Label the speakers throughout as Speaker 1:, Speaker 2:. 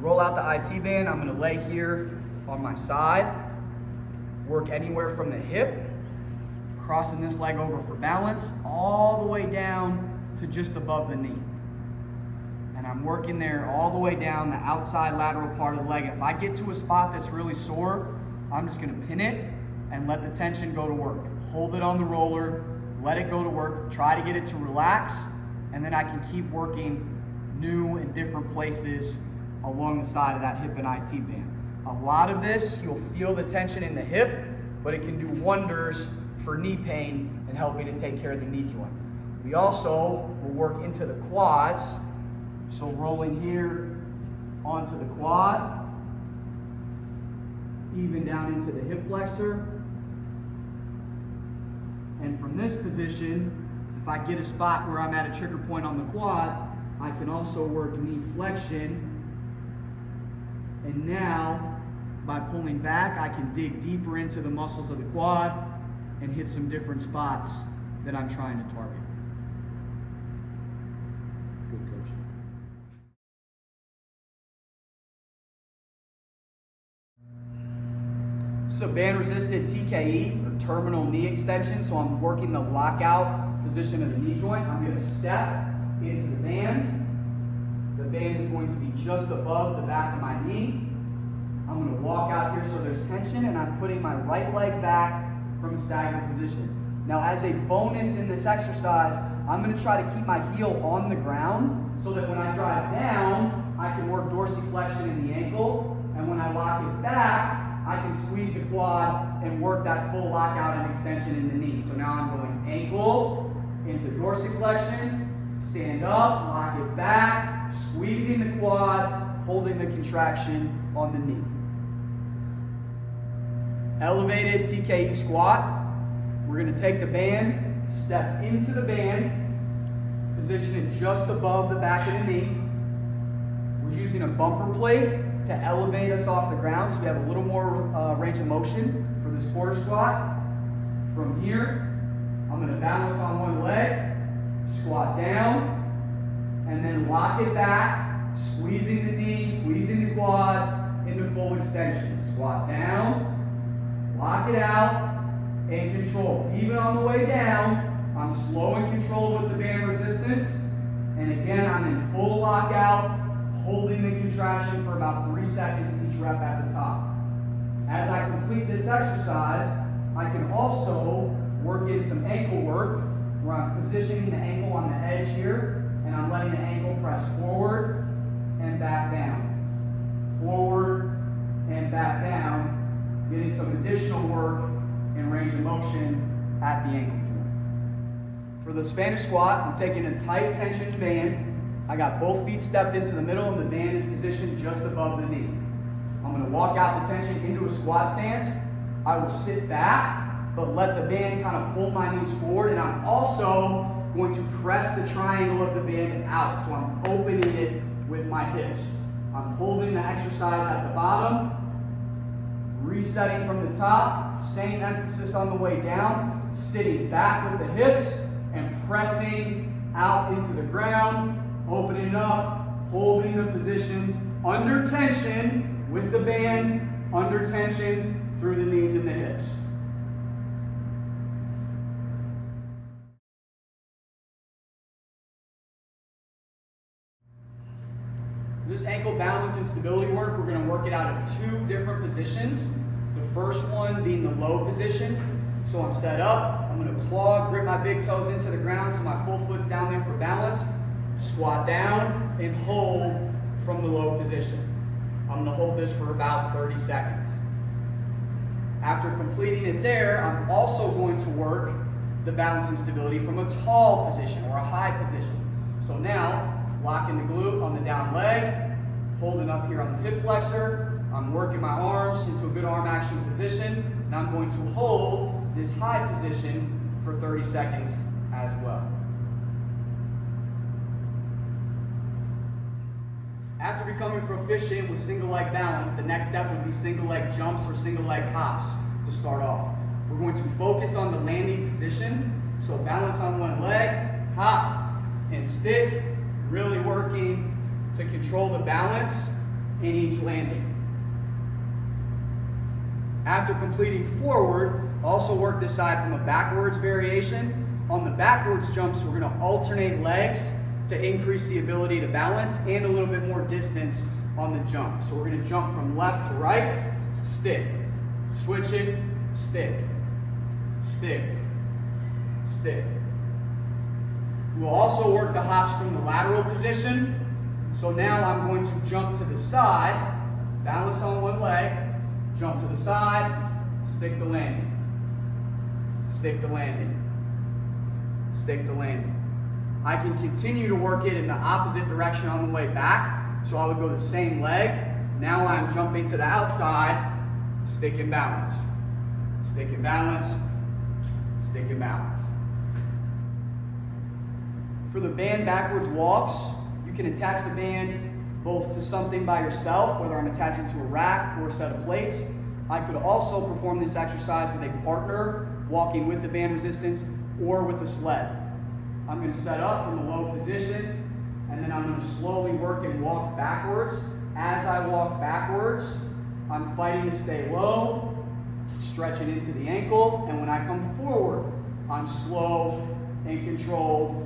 Speaker 1: roll out the IT band. I'm gonna lay here on my side, work anywhere from the hip, crossing this leg over for balance, all the way down to just above the knee. And I'm working there all the way down the outside lateral part of the leg. If I get to a spot that's really sore, I'm just gonna pin it and let the tension go to work. Hold it on the roller, let it go to work, try to get it to relax, and then I can keep working new and different places along the side of that hip and IT band. A lot of this, you'll feel the tension in the hip, but it can do wonders for knee pain and helping to take care of the knee joint. We also will work into the quads. So rolling here onto the quad, even down into the hip flexor. And from this position, if I get a spot where I'm at a trigger point on the quad, I can also work knee flexion. And now, by pulling back, I can dig deeper into the muscles of the quad and hit some different spots that I'm trying to target. Good, coach. So band resisted TKE, or terminal knee extension. So I'm working the lockout position of the knee joint. I'm going to step into the band. The band is going to be just above the back of my knee. I'm going to walk out here so there's tension, and I'm putting my right leg back from a stagnant position. Now, as a bonus in this exercise, I'm going to try to keep my heel on the ground so that when I drive down, I can work dorsiflexion in the ankle, and when I lock it back, I can squeeze the quad and work that full lockout and extension in the knee. So now I'm going ankle into dorsiflexion, stand up, lock it back, squeezing the quad, holding the contraction on the knee. Elevated TKE squat. We're going to take the band, step into the band, position it just above the back of the knee. We're using a bumper plate to elevate us off the ground so we have a little more range of motion for this quarter squat. From here, I'm going to balance on one leg, squat down, and then lock it back, squeezing the knee, squeezing the quad into full extension. Squat down, lock it out, and control. Even on the way down, I'm slow and controlled with the band resistance. And again, I'm in full lockout, holding the contraction for about 3 seconds each rep at the top. As I complete this exercise, I can also work in some ankle work where I'm positioning the ankle on the edge here, and I'm letting the ankle press forward and back down. Forward and back down, getting some additional work and range of motion at the ankle joint. For the Spanish squat, I'm taking a tight tension band. I got both feet stepped into the middle and the band is positioned just above the knee. I'm going to walk out the tension into a squat stance. I will sit back, but let the band kind of pull my knees forward, and I'm also going to press the triangle of the band out. So I'm opening it with my hips. I'm holding the exercise at the bottom, resetting from the top, same emphasis on the way down, sitting back with the hips and pressing out into the ground, opening it up, holding the position under tension with the band, under tension through the knees and the hips. This ankle balance and stability work, we're going to work it out of 2 different positions. The first one being the low position. So I'm set up, I'm going to claw, grip my big toes into the ground so my full foot's down there for balance. Squat down and hold from the low position. I'm going to hold this for about 30 seconds. After completing it there, I'm also going to work the balance and stability from a tall position or a high position. So now, locking the glute on the down leg, holding up here on the hip flexor. I'm working my arms into a good arm action position, and I'm going to hold this high position for 30 seconds as well. After becoming proficient with single leg balance, the next step would be single leg jumps or single leg hops to start off. We're going to focus on the landing position. So balance on one leg, hop and stick, really working to control the balance in each landing. After completing forward, also work this side from a backwards variation. On the backwards jumps, we're going to alternate legs to increase the ability to balance and a little bit more distance on the jump. So we're going to jump from left to right, stick, switch it, stick, stick, stick. We'll also work the hops from the lateral position. So now I'm going to jump to the side, balance on one leg, jump to the side, stick the landing, stick the landing, stick the landing. I can continue to work it in the opposite direction on the way back. So I would go the same leg. Now I'm jumping to the outside, stick and balance, stick and balance, stick and balance. For the band backwards walks, you can attach the band both to something by yourself, whether I'm attaching to a rack or a set of plates. I could also perform this exercise with a partner, walking with the band resistance or with a sled. I'm going to set up from a low position, and then I'm going to slowly work and walk backwards. As I walk backwards, I'm fighting to stay low, stretching into the ankle, and when I come forward, I'm slow and controlled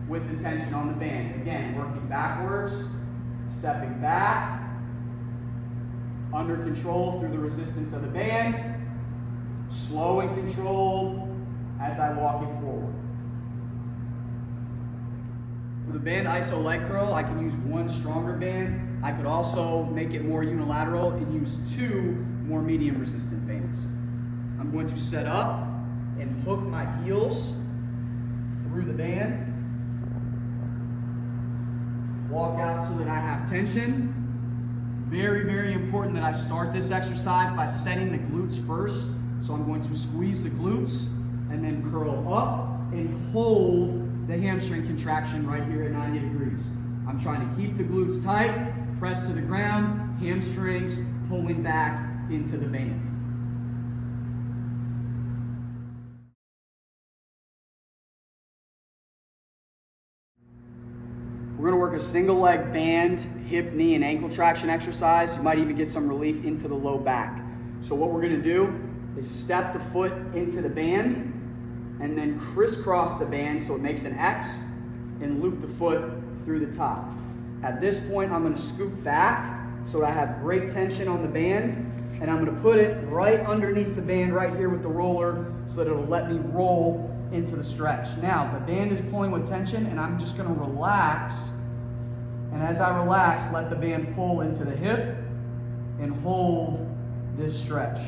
Speaker 1: with the tension on the band. Again, working backwards, stepping back, under control through the resistance of the band, slow and controlled as I walk it forward. For the band iso leg curl, I can use one stronger band. I could also make it more unilateral and use two more medium resistant bands. I'm going to set up and hook my heels through the band. Walk out so that I have tension. Very, very important that I start this exercise by setting the glutes first. So I'm going to squeeze the glutes and then curl up and hold the hamstring contraction right here at 90 degrees. I'm trying to keep the glutes tight, press to the ground, hamstrings pulling back into the band. We're going to work a single leg band, hip, knee, and ankle traction exercise. You might even get some relief into the low back. So what we're going to do is step the foot into the band and then crisscross the band so it makes an X and loop the foot through the top. At this point, I'm going to scoop back so that I have great tension on the band, and I'm going to put it right underneath the band right here with the roller so that it'll let me roll into the stretch. Now, the band is pulling with tension, and I'm just going to relax. And as I relax, let the band pull into the hip and hold this stretch.